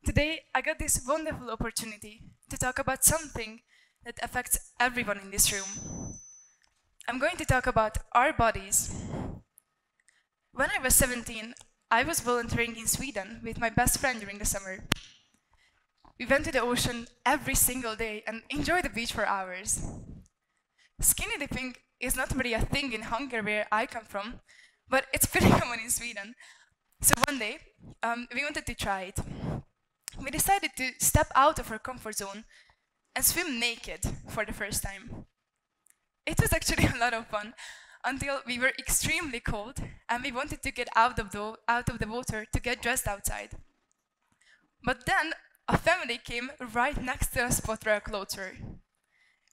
Today, I got this wonderful opportunity to talk about something that affects everyone in this room. I'm going to talk about our bodies. When I was 17, I was volunteering in Sweden with my best friend during the summer. We went to the ocean every single day and enjoyed the beach for hours. Skinny dipping is not really a thing in Hungary where I come from, but it's pretty common in Sweden. So one day, we wanted to try it. We decided to step out of our comfort zone and swim naked for the first time. It was actually a lot of fun until we were extremely cold and we wanted to get out of the water to get dressed outside. But then a family came right next to the spot where our clothes were.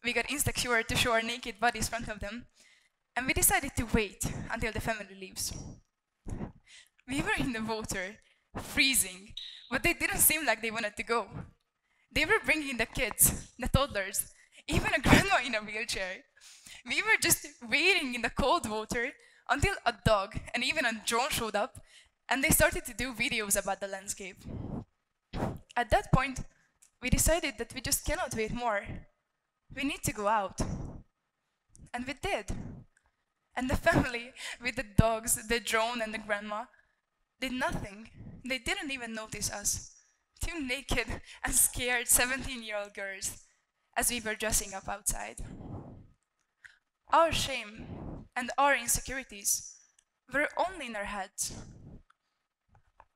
We got insecure to show our naked bodies in front of them, and we decided to wait until the family leaves. We were in the water, freezing, but they didn't seem like they wanted to go. They were bringing the kids, the toddlers, even a grandma in a wheelchair. We were just waiting in the cold water until a dog and even a drone showed up, and they started to do videos about the landscape. At that point, we decided that we just cannot wait more. We need to go out. And we did. And the family, with the dogs, the drone, and the grandma, did nothing. They didn't even notice us. Two naked and scared 17-year-old girls as we were dressing up outside. Our shame and our insecurities were only in our heads.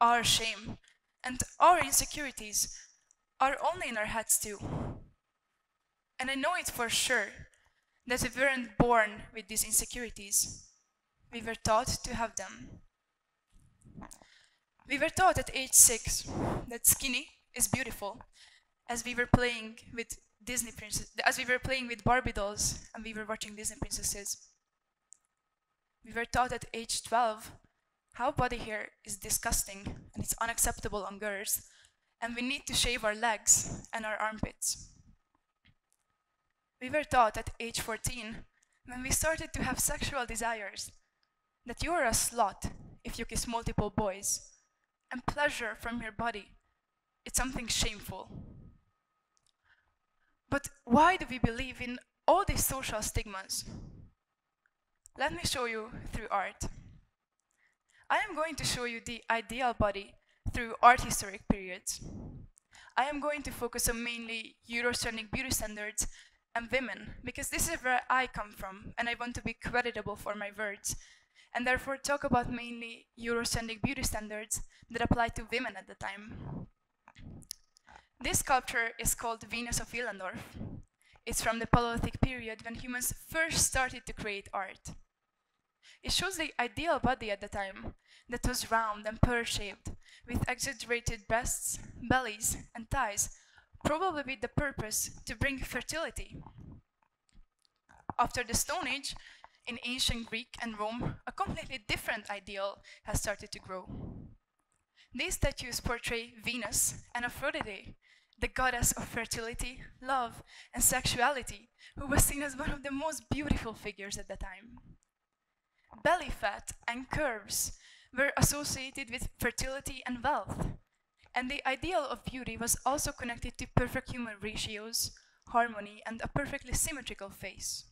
Our shame and our insecurities are only in our heads too. And I know it for sure that we weren't born with these insecurities. We were taught to have them. We were taught at age 6 that skinny is beautiful, as we were playing with Barbie dolls and we were watching Disney princesses. We were taught at age 12 how body hair is disgusting and it's unacceptable on girls, and we need to shave our legs and our armpits. We were taught at age 14, when we started to have sexual desires, that you are a slut if you kiss multiple boys, and pleasure from your body, it's something shameful. But why do we believe in all these social stigmas? Let me show you through art. I am going to show you the ideal body through art historic periods. I am going to focus on mainly Eurocentric beauty standards and women, because this is where I come from, and I want to be creditable for my words, and therefore talk about mainly Eurocentric beauty standards that apply to women at the time. This sculpture is called Venus of Willendorf. It's from the Paleolithic period when humans first started to create art. It shows the ideal body at the time that was round and pear-shaped, with exaggerated breasts, bellies, and thighs, probably with the purpose to bring fertility. After the Stone Age, in ancient Greek and Rome, a completely different ideal has started to grow. These statues portray Venus and Aphrodite, the goddess of fertility, love, and sexuality, who was seen as one of the most beautiful figures at the time. Belly fat and curves were associated with fertility and wealth, and the ideal of beauty was also connected to perfect human ratios, harmony, and a perfectly symmetrical face.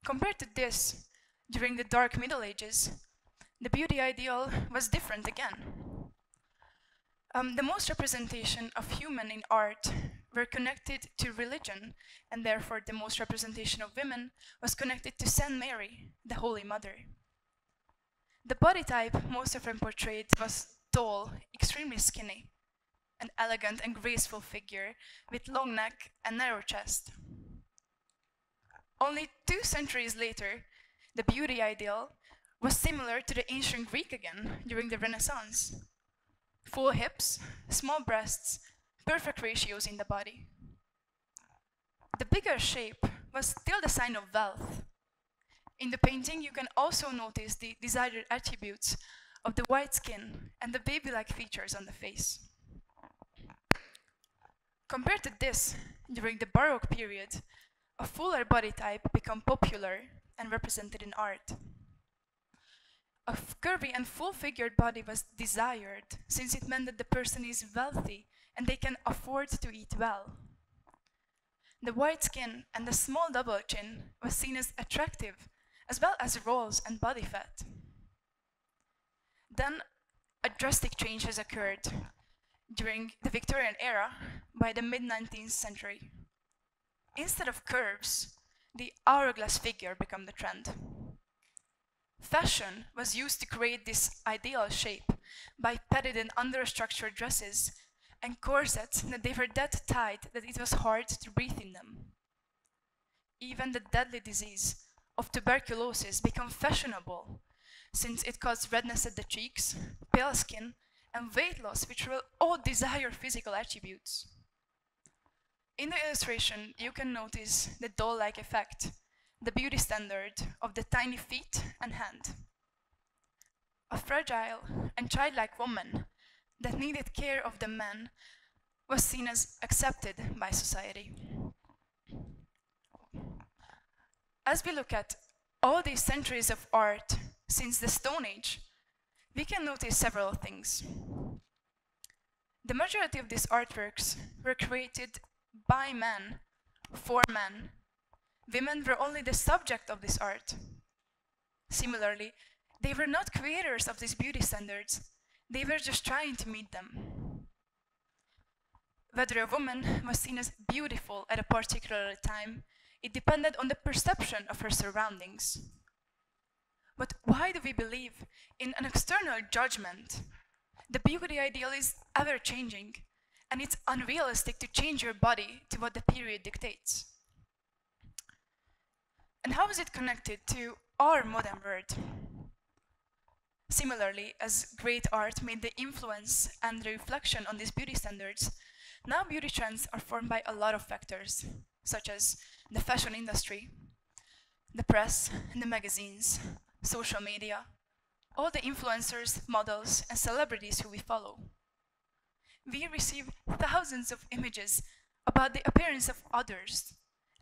Compared to this, during the Dark Middle Ages, the beauty ideal was different again. The most representation of human in art were connected to religion, and therefore the most representation of women was connected to Saint Mary, the Holy Mother. The body type most often portrayed was tall, extremely skinny, an elegant and graceful figure with long neck and narrow chest. Only 2 centuries later, the beauty ideal was similar to the ancient Greek again during the Renaissance. Full hips, small breasts, perfect ratios in the body. The bigger shape was still the sign of wealth. In the painting, you can also notice the desired attributes of the white skin and the baby-like features on the face. Compared to this, during the Baroque period, a fuller body type became popular and represented in art. A curvy and full-figured body was desired since it meant that the person is wealthy and they can afford to eat well. The white skin and the small double chin was seen as attractive, as well as rolls and body fat. Then a drastic change has occurred during the Victorian era by the mid-19th century. Instead of curves, the hourglass figure became the trend. Fashion was used to create this ideal shape by padded and understructured dresses and corsets that they were that tight that it was hard to breathe in them. Even the deadly disease of tuberculosis became fashionable, since it caused redness at the cheeks, pale skin, and weight loss, which were all desired physical attributes. In the illustration, you can notice the doll-like effect, the beauty standard of the tiny feet and hand. A fragile and childlike woman that needed care of the man was seen as accepted by society. As we look at all these centuries of art since the Stone Age, we can notice several things. The majority of these artworks were created by men, for men. Women were only the subject of this art. Similarly, they were not creators of these beauty standards, they were just trying to meet them. Whether a woman was seen as beautiful at a particular time, it depended on the perception of her surroundings. But why do we believe in an external judgment? The beauty ideal is ever-changing, and it's unrealistic to change your body to what the period dictates. And how is it connected to our modern world? Similarly, as great art made the influence and the reflection on these beauty standards, now beauty trends are formed by a lot of factors, such as the fashion industry, the press, and the magazines, social media, all the influencers, models, and celebrities who we follow. We receive thousands of images about the appearance of others,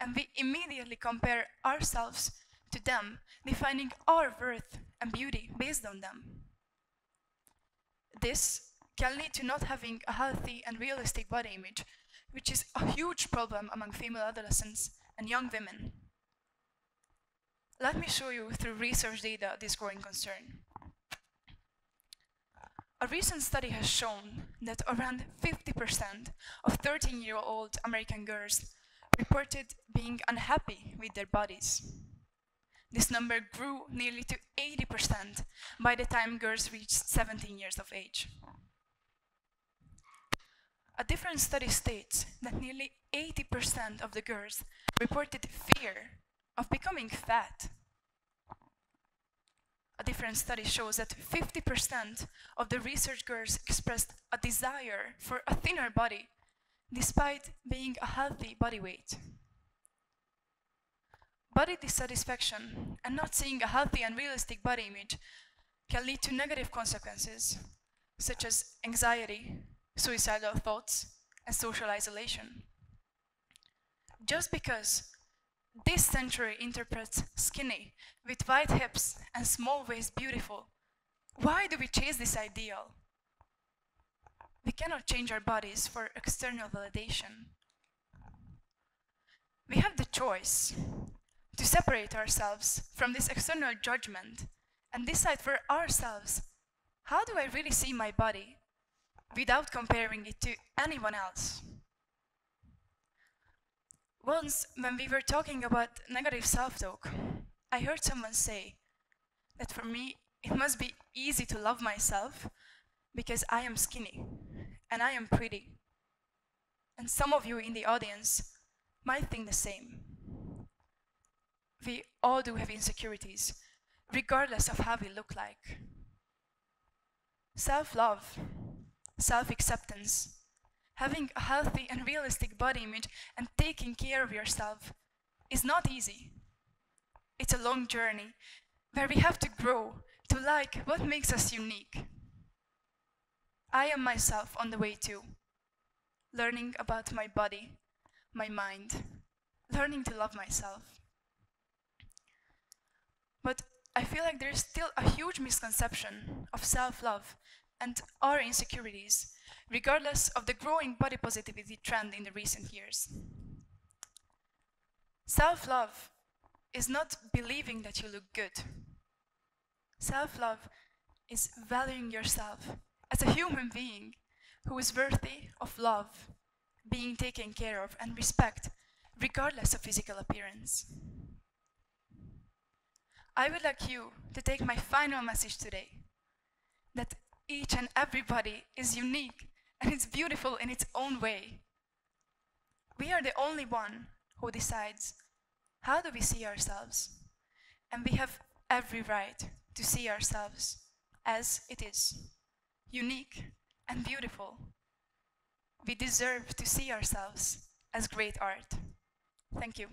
and we immediately compare ourselves to them, defining our worth and beauty based on them. This can lead to not having a healthy and realistic body image, which is a huge problem among female adolescents and young women. Let me show you through research data this growing concern. A recent study has shown that around 50% of 13-year-old American girls reported being unhappy with their bodies. This number grew nearly to 80% by the time girls reached 17 years of age. A different study states that nearly 80% of the girls reported fear of becoming fat. A different study shows that 50% of the research girls expressed a desire for a thinner body, despite being a healthy body weight. Body dissatisfaction and not seeing a healthy and realistic body image can lead to negative consequences, such as anxiety, suicidal thoughts, and social isolation. Just because this century interprets skinny with wide hips and small waist beautiful, why do we chase this ideal? We cannot change our bodies for external validation. We have the choice to separate ourselves from this external judgment and decide for ourselves, how do I really see my body without comparing it to anyone else? Once, when we were talking about negative self-talk, I heard someone say that for me, it must be easy to love myself because I am skinny and I am pretty. And some of you in the audience might think the same. We all do have insecurities, regardless of how we look like. Self-love, self-acceptance, having a healthy and realistic body image and taking care of yourself is not easy. It's a long journey where we have to grow to like what makes us unique. I am myself on the way too, learning about my body, my mind, learning to love myself. But I feel like there's still a huge misconception of self-love and our insecurities, regardless of the growing body positivity trend in the recent years. Self-love is not believing that you look good. Self-love is valuing yourself as a human being who is worthy of love, being taken care of, and respect, regardless of physical appearance. I would like you to take my final message today, that each and everybody is unique and it's beautiful in its own way. We are the only one who decides how do we see ourselves, and we have every right to see ourselves as it is, unique and beautiful. We deserve to see ourselves as great art. Thank you.